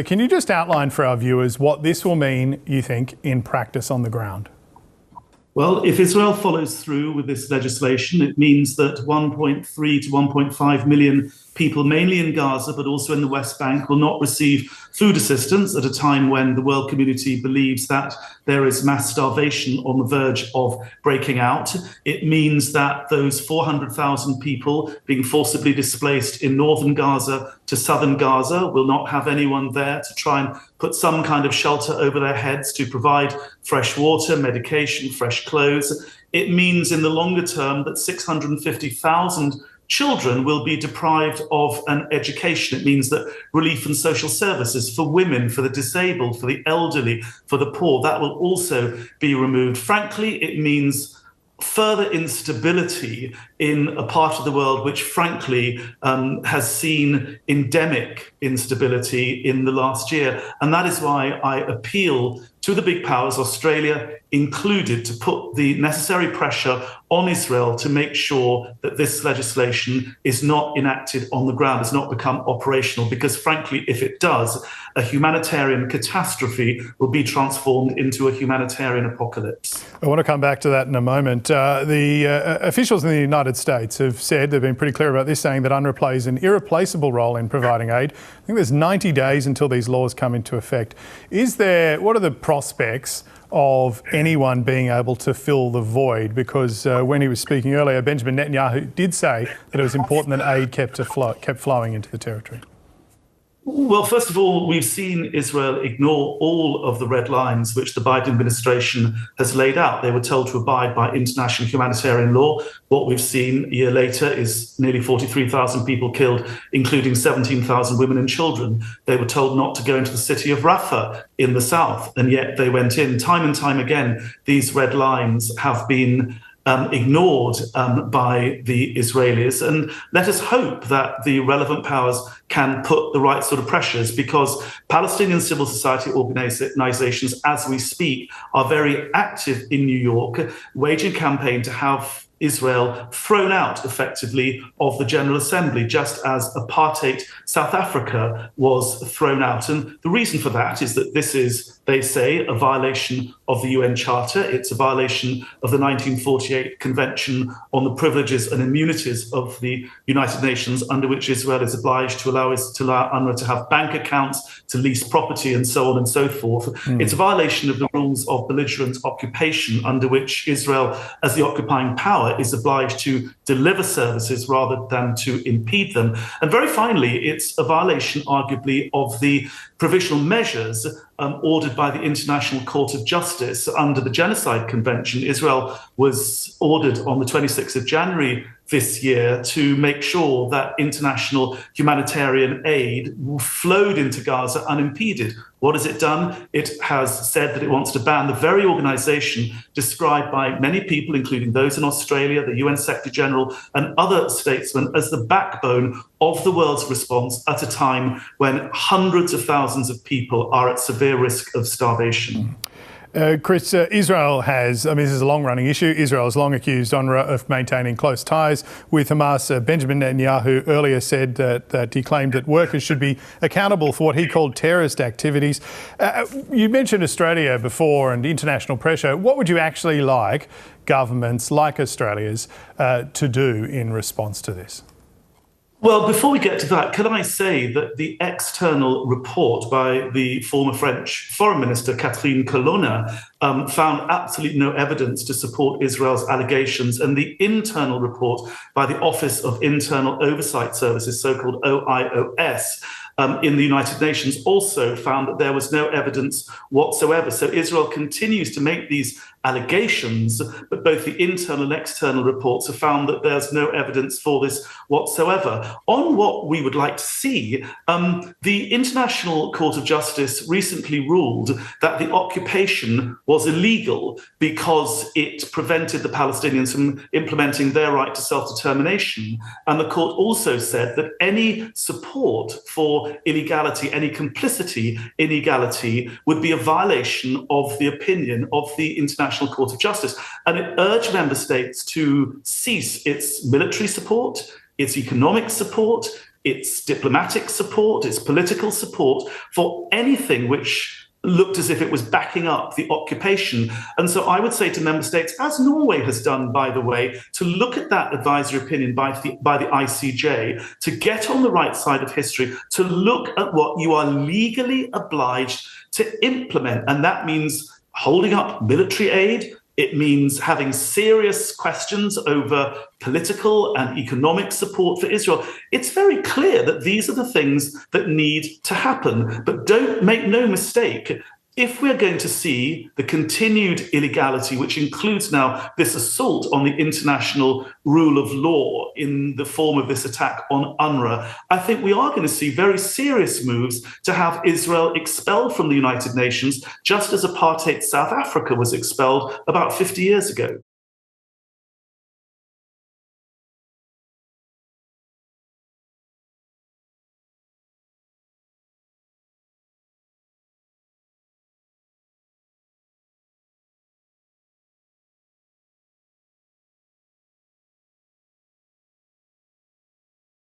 can you just outline for our viewers what this will mean, you think, in practice on the ground? Well, if Israel follows through with this legislation, it means that 1.3 to 1.5 million people, mainly in Gaza, but also in the West Bank, will not receive food assistance at a time when the world community believes that there is mass starvation on the verge of breaking out. It means that those 400,000 people being forcibly displaced in northern Gaza to southern Gaza will not have anyone there to try and put some kind of shelter over their heads, to provide fresh water, medication, fresh clothes. It means in the longer term that 650,000 children will be deprived of an education. It means that relief and social services for women, for the disabled, for the elderly, for the poor, that will also be removed. Frankly, it means further instability in a part of the world which, frankly, has seen endemic instability in the last year. And that is why I appeal to the big powers, Australia included, to put the necessary pressure on Israel to make sure that this legislation is not enacted on the ground, has not become operational, because frankly, if it does, a humanitarian catastrophe will be transformed into a humanitarian apocalypse. I want to come back to that in a moment. The officials in the United States have said, they've been pretty clear about this, saying that UNRWA plays an irreplaceable role in providing aid. I think there's 90 days until these laws come into effect. What are the prospects of anyone being able to fill the void? Because when he was speaking earlier, Benjamin Netanyahu did say that it was important that aid kept flowing into the territory. Well, first of all, we've seen Israel ignore all of the red lines which the Biden administration has laid out. They were told to abide by international humanitarian law. What we've seen a year later is nearly 43,000 people killed, including 17,000 women and children. They were told not to go into the city of Rafah in the south, and yet they went in. Time and time again, these red lines have been ignored by the Israelis. And let us hope that the relevant powers can put the right sort of pressures, because Palestinian civil society organizations, as we speak, are very active in New York, waging a campaign to have Israel thrown out effectively of the General Assembly, just as apartheid South Africa was thrown out. And the reason for that is that this is, they say, a violation of the UN Charter. It's a violation of the 1948 Convention on the Privileges and Immunities of the United Nations, under which Israel is obliged to allow UNRWA to have bank accounts, to lease property, and so on and so forth. It's a violation of the rules of belligerent occupation, under which Israel, as the occupying power, is obliged to deliver services rather than to impede them. And very finally, it's a violation, arguably, of the provisional measures ordered by the International Court of Justice under the Genocide Convention. Israel was ordered on the 26th of January this year to make sure that international humanitarian aid flowed into Gaza unimpeded. What has it done? It has said that it wants to ban the very organization described by many people, including those in Australia, the UN Secretary General, and other statesmen, as the backbone of the world's response at a time when hundreds of thousands of people are at severe risk of starvation. Chris, Israel has, this is a long-running issue. Israel has long accused UNRWA of maintaining close ties with Hamas. Benjamin Netanyahu earlier said that he claimed that workers should be accountable for what he called terrorist activities. You mentioned Australia before and international pressure. What would you actually like governments like Australia's to do in response to this? Well, before we get to that, can I say that the external report by the former French Foreign Minister, Catherine Colonna, found absolutely no evidence to support Israel's allegations, and the internal report by the Office of Internal Oversight Services, so-called OIOS, in the United Nations also found that there was no evidence whatsoever. So Israel continues to make these allegations, but both the internal and external reports have found that there's no evidence for this whatsoever. On what we would like to see, the International Court of Justice recently ruled that the occupation was illegal because it prevented the Palestinians from implementing their right to self-determination. And the court also said that any support for illegality, any complicity in illegality, would be a violation of the opinion of the International Court of Justice. And it urged member states to cease its military support, its economic support, its diplomatic support, its political support for anything which looked as if it was backing up the occupation. And so I would say to member states, as Norway has done, by the way, to look at that advisory opinion by the ICJ, to get on the right side of history, to look at what you are legally obliged to implement. And that means holding up military aid. It means having serious questions over political and economic support for Israel. It's very clear that these are the things that need to happen. But don't make no mistake. If we're going to see the continued illegality, which includes now this assault on the international rule of law in the form of this attack on UNRWA, I think we are going to see very serious moves to have Israel expelled from the United Nations, just as apartheid South Africa was expelled about 50 years ago.